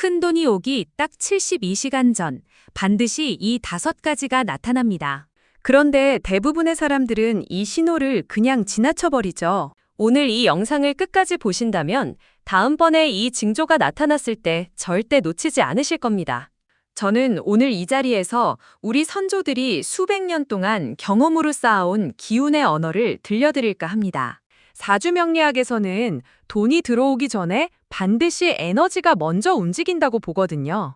큰돈이 오기 딱 72시간 전, 반드시 이 5가지가 나타납니다. 그런데 대부분의 사람들은 이 신호를 그냥 지나쳐버리죠. 오늘 이 영상을 끝까지 보신다면 다음번에 이 징조가 나타났을 때 절대 놓치지 않으실 겁니다. 저는 오늘 이 자리에서 우리 선조들이 수백 년 동안 경험으로 쌓아온 기운의 언어를 들려드릴까 합니다. 사주명리학에서는 돈이 들어오기 전에 반드시 에너지가 먼저 움직인다고 보거든요.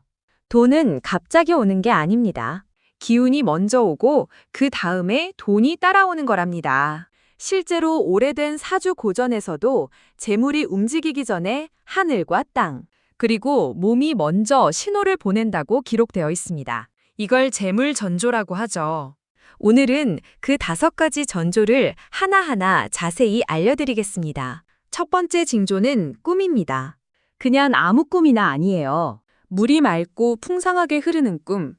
돈은 갑자기 오는 게 아닙니다. 기운이 먼저 오고 그 다음에 돈이 따라오는 거랍니다. 실제로 오래된 사주 고전에서도 재물이 움직이기 전에 하늘과 땅, 그리고 몸이 먼저 신호를 보낸다고 기록되어 있습니다. 이걸 재물 전조라고 하죠. 오늘은 그 5가지 전조를 하나하나 자세히 알려드리겠습니다. 첫 번째 징조는 꿈입니다. 그냥 아무 꿈이나 아니에요. 물이 맑고 풍성하게 흐르는 꿈,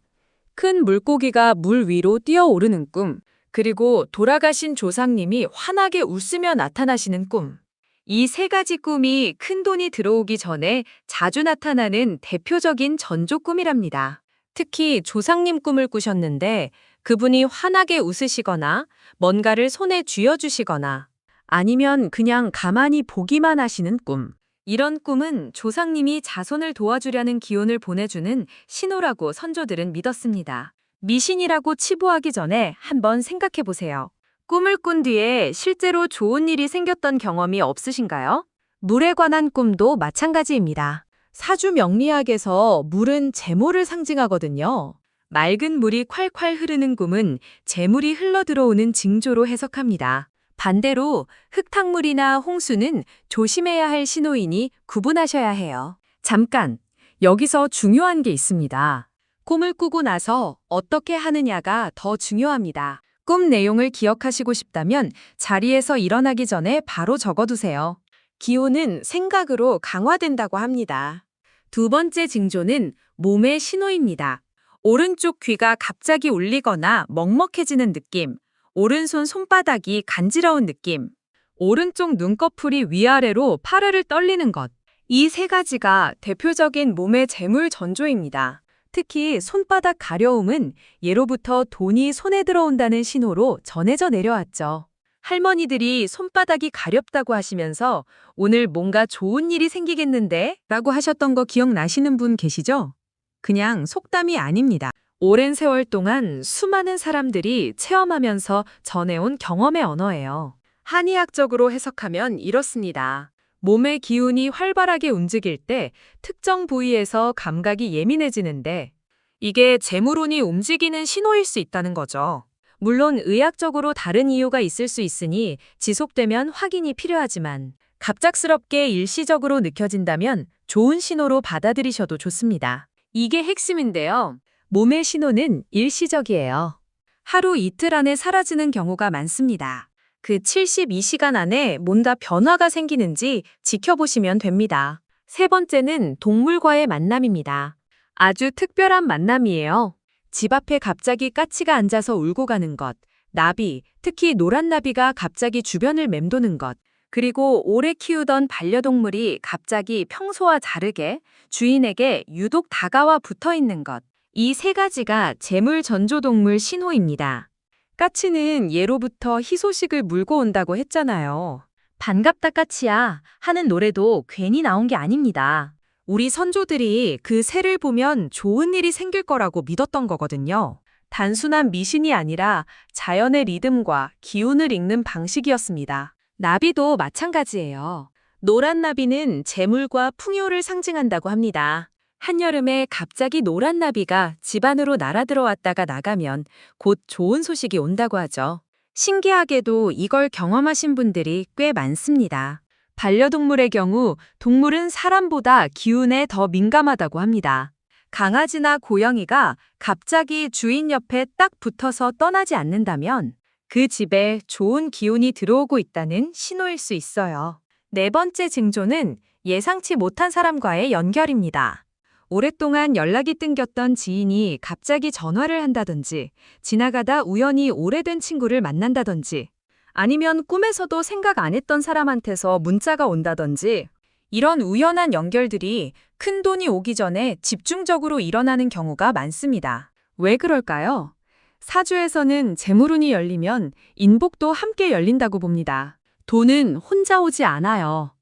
큰 물고기가 물 위로 뛰어오르는 꿈, 그리고 돌아가신 조상님이 환하게 웃으며 나타나시는 꿈. 이 3가지 꿈이 큰돈이 들어오기 전에 자주 나타나는 대표적인 전조 꿈이랍니다. 특히 조상님 꿈을 꾸셨는데 그분이 환하게 웃으시거나 뭔가를 손에 쥐어주시거나 아니면 그냥 가만히 보기만 하시는 꿈. 이런 꿈은 조상님이 자손을 도와주려는 기운을 보내주는 신호라고 선조들은 믿었습니다. 미신이라고 치부하기 전에 한번 생각해 보세요. 꿈을 꾼 뒤에 실제로 좋은 일이 생겼던 경험이 없으신가요? 물에 관한 꿈도 마찬가지입니다. 사주 명리학에서 물은 재물을 상징하거든요. 맑은 물이 콸콸 흐르는 꿈은 재물이 흘러들어오는 징조로 해석합니다. 반대로 흙탕물이나 홍수는 조심해야 할 신호이니 구분하셔야 해요. 잠깐, 여기서 중요한 게 있습니다. 꿈을 꾸고 나서 어떻게 하느냐가 더 중요합니다. 꿈 내용을 기억하시고 싶다면 자리에서 일어나기 전에 바로 적어두세요. 기운은 생각으로 강화된다고 합니다. 두 번째 징조는 몸의 신호입니다. 오른쪽 귀가 갑자기 울리거나 먹먹해지는 느낌, 오른손 손바닥이 간지러운 느낌, 오른쪽 눈꺼풀이 위아래로 파르르 떨리는 것. 이 3가지가 대표적인 몸의 재물 전조입니다. 특히 손바닥 가려움은 예로부터 돈이 손에 들어온다는 신호로 전해져 내려왔죠. 할머니들이 손바닥이 가렵다고 하시면서 오늘 뭔가 좋은 일이 생기겠는데? 라고 하셨던 거 기억나시는 분 계시죠? 그냥 속담이 아닙니다. 오랜 세월 동안 수많은 사람들이 체험하면서 전해온 경험의 언어예요. 한의학적으로 해석하면 이렇습니다. 몸의 기운이 활발하게 움직일 때 특정 부위에서 감각이 예민해지는데 이게 재물운이 움직이는 신호일 수 있다는 거죠. 물론 의학적으로 다른 이유가 있을 수 있으니 지속되면 확인이 필요하지만 갑작스럽게 일시적으로 느껴진다면 좋은 신호로 받아들이셔도 좋습니다. 이게 핵심인데요. 몸의 신호는 일시적이에요. 하루 이틀 안에 사라지는 경우가 많습니다. 그 72시간 안에 뭔가 변화가 생기는지 지켜보시면 됩니다. 세 번째는 동물과의 만남입니다. 아주 특별한 만남이에요. 집 앞에 갑자기 까치가 앉아서 울고 가는 것, 나비, 특히 노란 나비가 갑자기 주변을 맴도는 것, 그리고 오래 키우던 반려동물이 갑자기 평소와 다르게 주인에게 유독 다가와 붙어 있는 것. 이 3가지가 재물 전조동물 신호입니다. 까치는 예로부터 희소식을 물고 온다고 했잖아요. 반갑다 까치야 하는 노래도 괜히 나온 게 아닙니다. 우리 선조들이 그 새를 보면 좋은 일이 생길 거라고 믿었던 거거든요. 단순한 미신이 아니라 자연의 리듬과 기운을 읽는 방식이었습니다. 나비도 마찬가지예요. 노란 나비는 재물과 풍요를 상징한다고 합니다. 한여름에 갑자기 노란 나비가 집 안으로 날아들어왔다가 나가면 곧 좋은 소식이 온다고 하죠. 신기하게도 이걸 경험하신 분들이 꽤 많습니다. 반려동물의 경우 동물은 사람보다 기운에 더 민감하다고 합니다. 강아지나 고양이가 갑자기 주인 옆에 딱 붙어서 떠나지 않는다면 그 집에 좋은 기운이 들어오고 있다는 신호일 수 있어요. 네 번째 징조는 예상치 못한 사람과의 연결입니다. 오랫동안 연락이 끊겼던 지인이 갑자기 전화를 한다든지, 지나가다 우연히 오래된 친구를 만난다든지, 아니면 꿈에서도 생각 안 했던 사람한테서 문자가 온다든지, 이런 우연한 연결들이 큰 돈이 오기 전에 집중적으로 일어나는 경우가 많습니다. 왜 그럴까요? 사주에서는 재물운이 열리면 인복도 함께 열린다고 봅니다. 돈은 혼자 오지 않아요.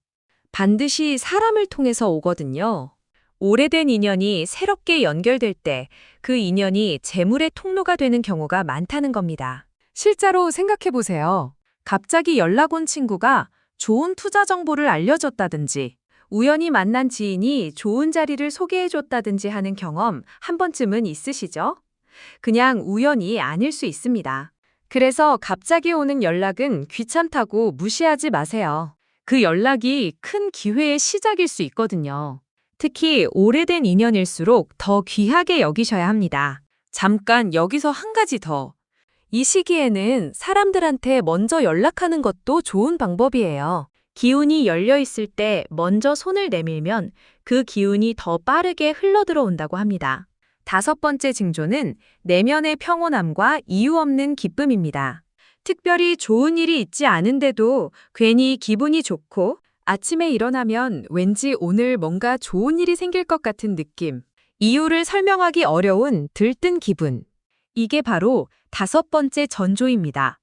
반드시 사람을 통해서 오거든요. 오래된 인연이 새롭게 연결될 때 그 인연이 재물의 통로가 되는 경우가 많다는 겁니다. 실제로 생각해 보세요. 갑자기 연락 온 친구가 좋은 투자 정보를 알려줬다든지, 우연히 만난 지인이 좋은 자리를 소개해줬다든지 하는 경험 한 번쯤은 있으시죠? 그냥 우연이 아닐 수 있습니다. 그래서 갑자기 오는 연락은 귀찮다고 무시하지 마세요. 그 연락이 큰 기회의 시작일 수 있거든요. 특히 오래된 인연일수록 더 귀하게 여기셔야 합니다. 잠깐 여기서 한 가지 더. 이 시기에는 사람들한테 먼저 연락하는 것도 좋은 방법이에요. 기운이 열려 있을 때 먼저 손을 내밀면 그 기운이 더 빠르게 흘러들어온다고 합니다. 5번째 징조는 내면의 평온함과 이유 없는 기쁨입니다. 특별히 좋은 일이 있지 않은데도 괜히 기분이 좋고 아침에 일어나면 왠지 오늘 뭔가 좋은 일이 생길 것 같은 느낌. 이유를 설명하기 어려운 들뜬 기분. 이게 바로 5번째 전조입니다.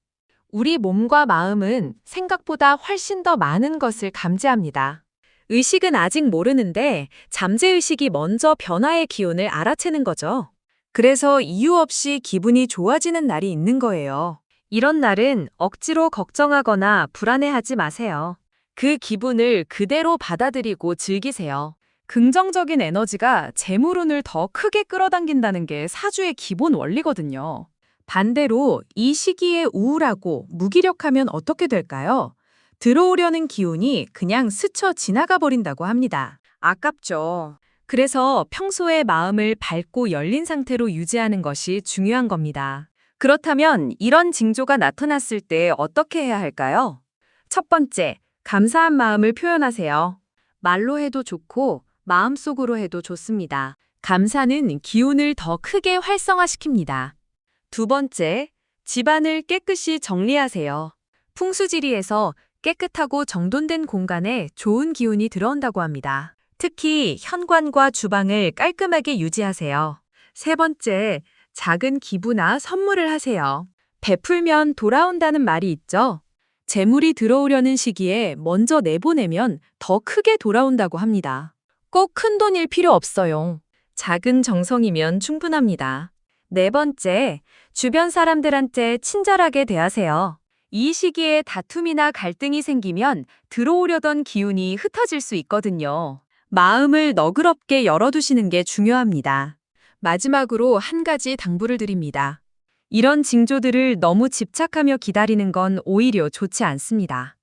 우리 몸과 마음은 생각보다 훨씬 더 많은 것을 감지합니다. 의식은 아직 모르는데 잠재의식이 먼저 변화의 기운을 알아채는 거죠. 그래서 이유 없이 기분이 좋아지는 날이 있는 거예요. 이런 날은 억지로 걱정하거나 불안해하지 마세요. 그 기분을 그대로 받아들이고 즐기세요. 긍정적인 에너지가 재물운을 더 크게 끌어당긴다는 게 사주의 기본 원리거든요. 반대로 이 시기에 우울하고 무기력하면 어떻게 될까요? 들어오려는 기운이 그냥 스쳐 지나가 버린다고 합니다. 아깝죠. 그래서 평소에 마음을 밝고 열린 상태로 유지하는 것이 중요한 겁니다. 그렇다면 이런 징조가 나타났을 때 어떻게 해야 할까요? 첫 번째, 감사한 마음을 표현하세요. 말로 해도 좋고 마음속으로 해도 좋습니다. 감사는 기운을 더 크게 활성화시킵니다. 두 번째, 집안을 깨끗이 정리하세요. 풍수지리에서 깨끗하고 정돈된 공간에 좋은 기운이 들어온다고 합니다. 특히 현관과 주방을 깔끔하게 유지하세요. 세 번째, 작은 기부나 선물을 하세요. 베풀면 돌아온다는 말이 있죠. 재물이 들어오려는 시기에 먼저 내보내면 더 크게 돌아온다고 합니다. 꼭 큰 돈일 필요 없어요. 작은 정성이면 충분합니다. 네 번째, 주변 사람들한테 친절하게 대하세요. 이 시기에 다툼이나 갈등이 생기면 들어오려던 기운이 흩어질 수 있거든요. 마음을 너그럽게 열어두시는 게 중요합니다. 마지막으로 한 가지 당부를 드립니다. 이런 징조들을 너무 집착하며 기다리는 건 오히려 좋지 않습니다.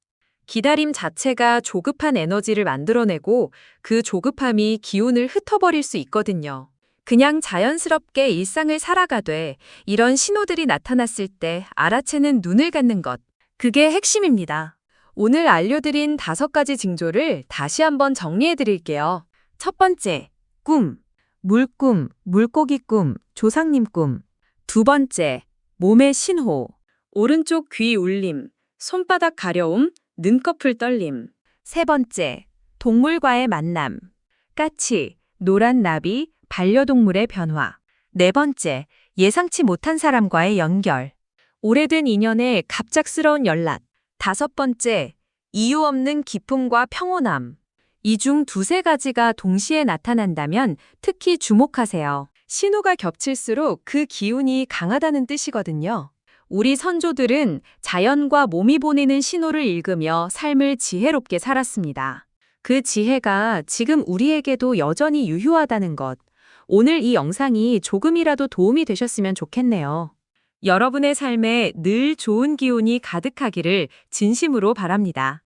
기다림 자체가 조급한 에너지를 만들어내고 그 조급함이 기운을 흩어버릴 수 있거든요. 그냥 자연스럽게 일상을 살아가되 이런 신호들이 나타났을 때 알아채는 눈을 갖는 것. 그게 핵심입니다. 오늘 알려드린 5가지 징조를 다시 한번 정리해 드릴게요. 첫 번째, 꿈. 물꿈, 물고기 꿈, 조상님 꿈. 두 번째, 몸의 신호. 오른쪽 귀 울림, 손바닥 가려움, 눈꺼풀 떨림. 세 번째, 동물과의 만남. 까치, 노란 나비, 반려동물의 변화. 네 번째, 예상치 못한 사람과의 연결. 오래된 인연의 갑작스러운 연락. 5번째, 이유 없는 기쁨과 평온함. 이 중 2~3가지가 동시에 나타난다면 특히 주목하세요. 신호가 겹칠수록 그 기운이 강하다는 뜻이거든요. 우리 선조들은 자연과 몸이 보내는 신호를 읽으며 삶을 지혜롭게 살았습니다. 그 지혜가 지금 우리에게도 여전히 유효하다는 것. 오늘 이 영상이 조금이라도 도움이 되셨으면 좋겠네요. 여러분의 삶에 늘 좋은 기운이 가득하기를 진심으로 바랍니다.